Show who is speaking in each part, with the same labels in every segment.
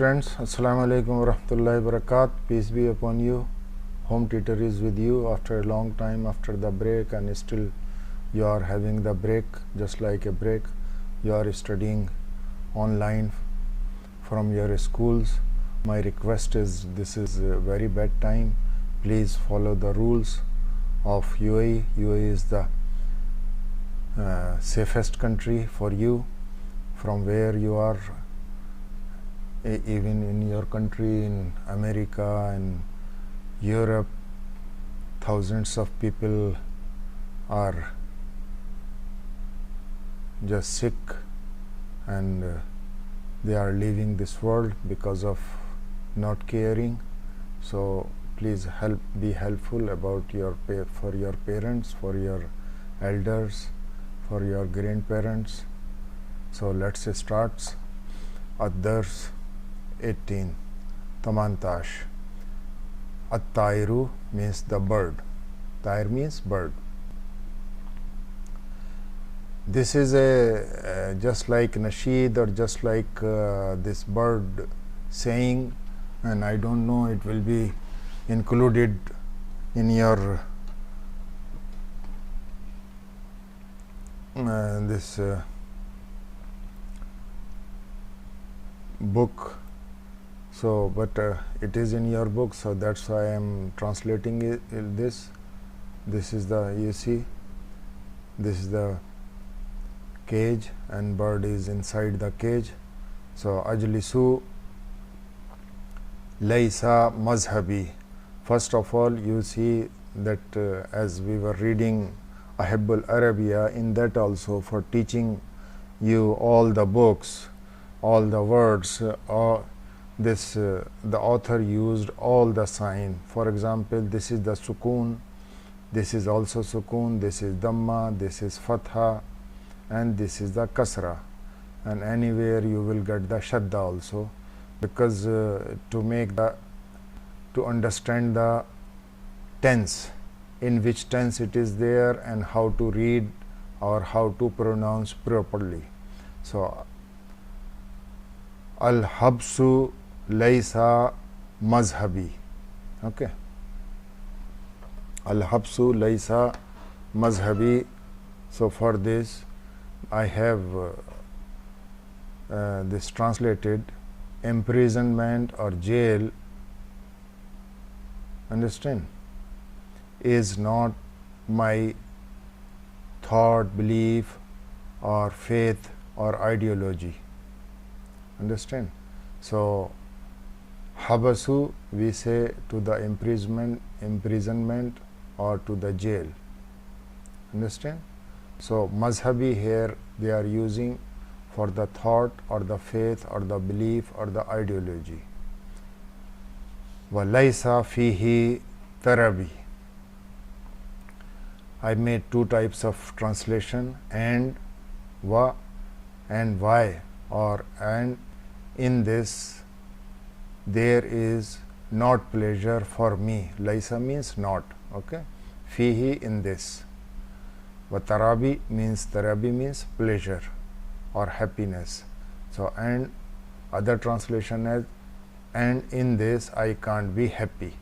Speaker 1: Friends, Assalamu alaikum wa rahmatullahi wa barakatuh. Peace be upon you. Home tutor is with you after a long time, after the break, and still you are having the break, just like a break. You are studying online from your schools. My request is, this is a very bad time. Please follow the rules of UAE. UAE is the safest country for you from where you are. Even in your country, in America and Europe, thousands of people are just sick and they are leaving this world because of not caring. So please be helpful about for your parents, for your elders, for your grandparents. So let's start. Ad-Dars 18 18 At-Tairu means the bird. Tair means bird. This is a just like nasheed, or just like this bird saying, and I don't know, it will be included in your this book. So but it is in your book, so that's why I am translating it. This is the, you see, this is the cage and bird is inside the cage. So ajlisu laysa mazhabi. First of all, you see that as we were reading Ahibbul Arabiya, in that also, for teaching you all the books, all the words, the author used all the sign. For example, this is the sukoon, this is also sukoon, this is dhamma, this is fatha, and this is the kasra, and anywhere you will get the shadda also, because to understand the tense, in which tense it is there, and how to read or how to pronounce properly. So al-habsu laysa mazhabi. Okay, al-habsu laysa mazhabi. So for this I have this translated: imprisonment or jail, understand, is not my thought, belief or faith or ideology, understand. So habasu, we say to the imprisonment or to the jail, understand. So mazhabi here they are using for the thought or the faith or the belief or the ideology. Wa laysa fihi tarabi. I made two types of translation, and wa and why, or and in this there is not pleasure for me. Laysa means not, okay. Fihi, in this. Tarabi means pleasure or happiness. So and other translation as, and in this I can't be happy.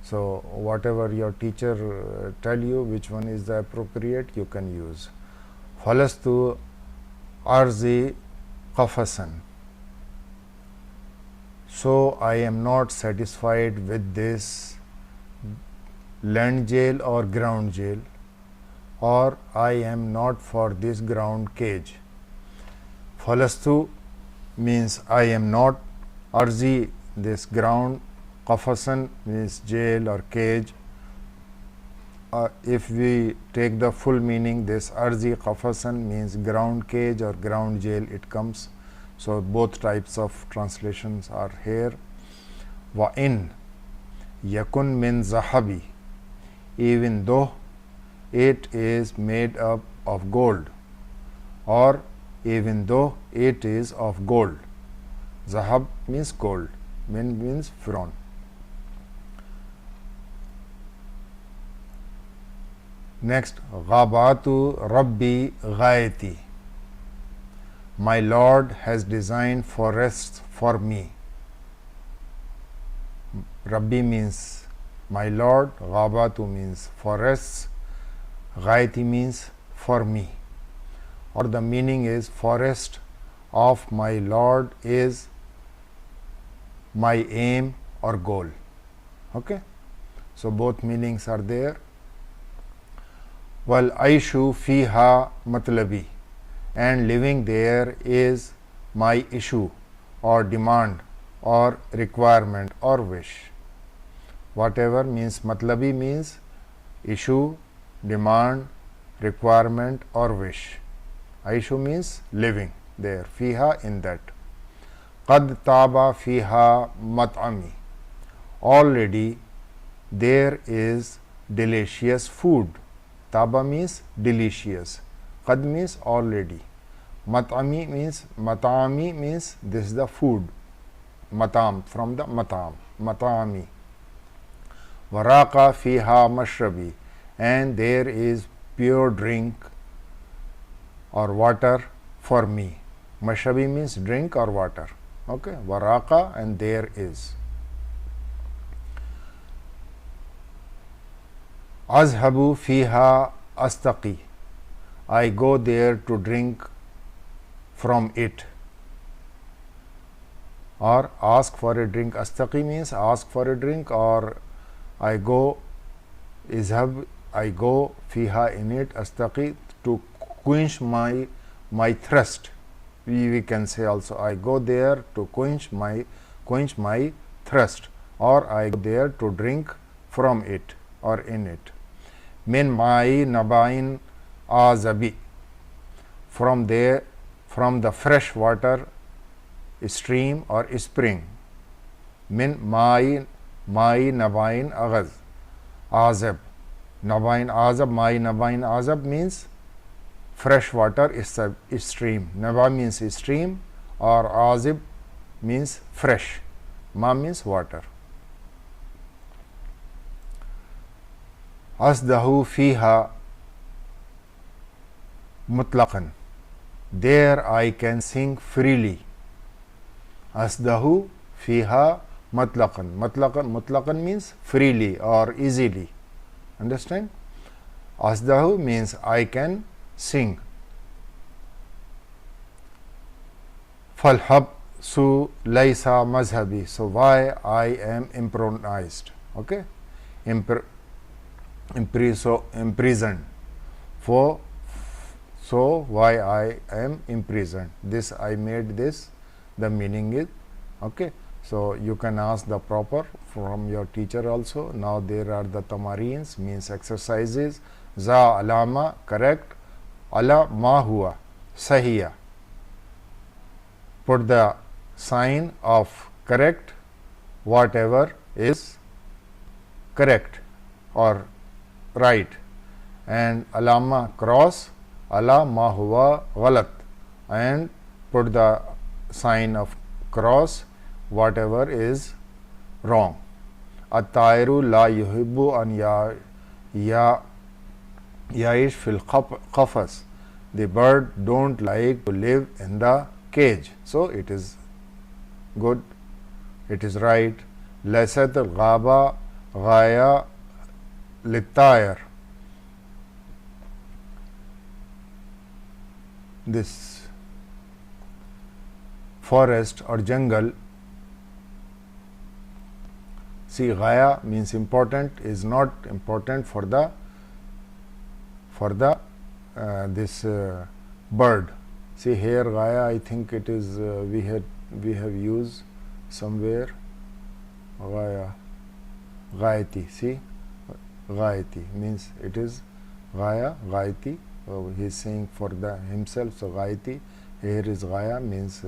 Speaker 1: So whatever your teacher tell you which one is the appropriate, you can use. Falastu arzi qafasan. So I am not satisfied with this land jail or ground jail, or I am not for this ground cage. Falastu means I am not, arzi this ground, qafasan means jail or cage. If we take the full meaning, this arzi qafasan means ground cage or ground jail, it comes. So both types of translations are here. Wa in yakun min zahabi, even though it is made up of gold, or even though it is of gold. Zahab means gold, min means from. Next, ghabatu rabbi ghayati. My Lord has designed forests for me. Rabbi means my Lord, Ghabatu means forests, Ghaiti means for me, or the meaning is forest of my Lord is my aim or goal. Okay, so both meanings are there. Wal aishu fiha matlabi, and living there is my issue or demand or requirement or wish. Whatever means matlabi means issue, demand, requirement or wish. Aishu means living there, fiha in that. Qad taba fiha mat'ami, already there is delicious food. Taba means delicious, qad means already, mat'ami means this is the food, matam from the matam, matami. Waraqa fiha mashrabi, and there is pure drink or water for me. Mashrabi means drink or water. Okay, waraqa, and there is. Azhabu fiha astaqi, I go there to drink from it or ask for a drink. Astaqi means ask for a drink, or I go, izhab, I go, fiha in it, astaqi, to quench my thirst. We can say also I go there to quench my thirst, or I go there to drink from it or in it. Min ma'i nabain azabi, from the fresh water stream or spring. Min ma'i nabain agaz azab, nabain azab, ma'i nabain azab means fresh water is a stream. Naba means stream, or azib means fresh, ma means water. Asdahu fiha mutlaqan, there I can sing freely. Asdahu fiha mutlaqan, mutlaqan means freely or easily. Understand? Asdahu means I can sing. Falhab su laisa mazhabi, so why I am imprisoned. Okay, imprisoned. So why I am imprisoned. This I made this, the meaning is okay. So you can ask the proper from your teacher also. Now there are the tamareens, means exercises. Za alama, correct. Ala ma hua, sahiya, put the sign of correct whatever is correct or right, and alama cross, ala ma hua galat, and put the sign of cross whatever is wrong. At-tairu la yuhibbu an yaish fil qafas, the bird don't like to live in the cage. So it is good, it is right. Laysat al-ghaba ghaya lit-tayr, this forest or jungle. See, ghaya means important, is not important for the this bird. See here ghaya, I think it is we have used somewhere ghaya, ghaiti. See, ghaiti means it is ghaya, ghaiti. He is saying for the himself, so ghaiti. Here is ghaya means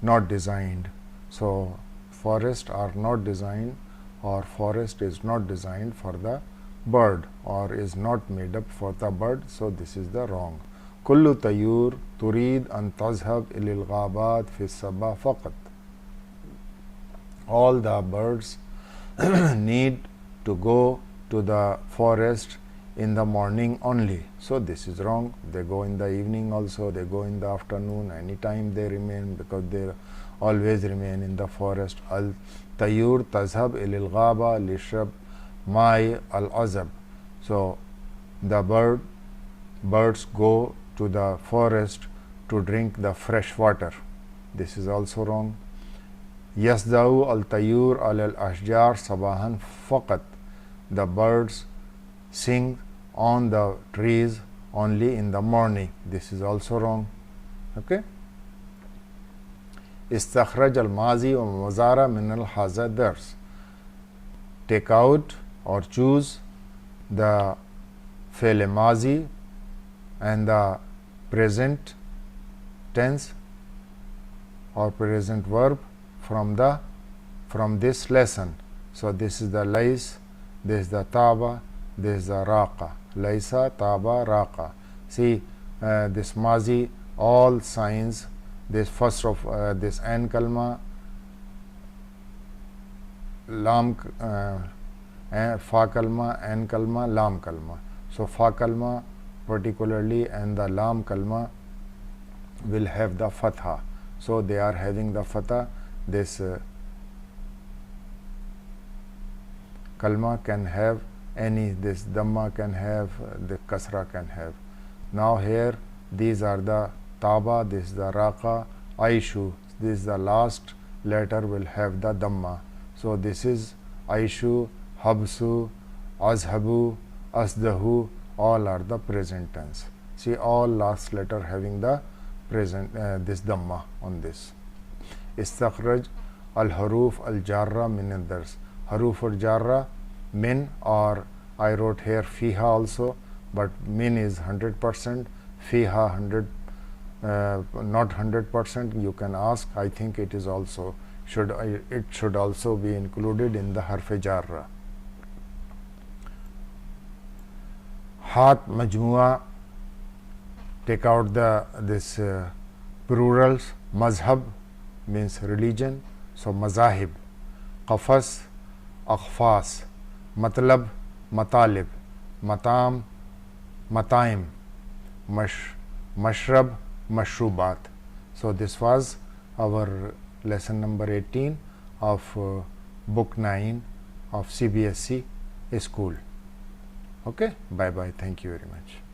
Speaker 1: not designed. So forests are not designed, or forest is not designed for the bird, or is not made up for the bird. So this is the wrong. Kullu tayur turid an tazhab ilil ghabat fi sabah faqat, all the birds need to go to the forest in the morning only. So this is wrong. They go in the evening also, they go in the afternoon, anytime they remain, because they always remain in the forest. Al-tayur tazhab ilil ghaba lishrab mai al-azab. So the birds go to the forest to drink the fresh water. This is also wrong. Yasdau al-tayur al-ashjar sabahan faqat. The birds sing on the trees only in the morning. This is also wrong. Okay. Istakhraj al-mazi wa mazara min al-haza dars. Take out or choose the fi'l mazi and the present tense or present verb from this lesson. So this is the lais, this is the taba, this is the raqa. Laisa, taba, raqa. See this mazi, all signs, this first of this an kalma, lam, fa kalma, an kalma, lam kalma. So fa kalma particularly and the lam kalma will have the fatha. So they are having the fatha. This kalma can have any, this dhamma can have, the kasra can have. Now here these are the taba, this is the raqa, aishu, this is the last letter will have the dhamma. So this is aishu, habsu, azhabu, asdahu, all are the present tense. See all last letter having the present this dhamma on this. Istakhraj al-haruf al-jarra min al-dars. Haruf al-jarra, min, or I wrote here fiha also, but min is 100%, fiha 100, not 100%. You can ask. I think it is also it should also be included in the harf jarra. Hat majmua, take out this plurals. Mazhab means religion, so mazahib. Qafas, akhfas. Matlab, matalib. Matam, mataim. Mashrab, mashrubat. So this was our lesson number 18 of book 9 of CBSE school. Okay, bye bye. Thank you very much.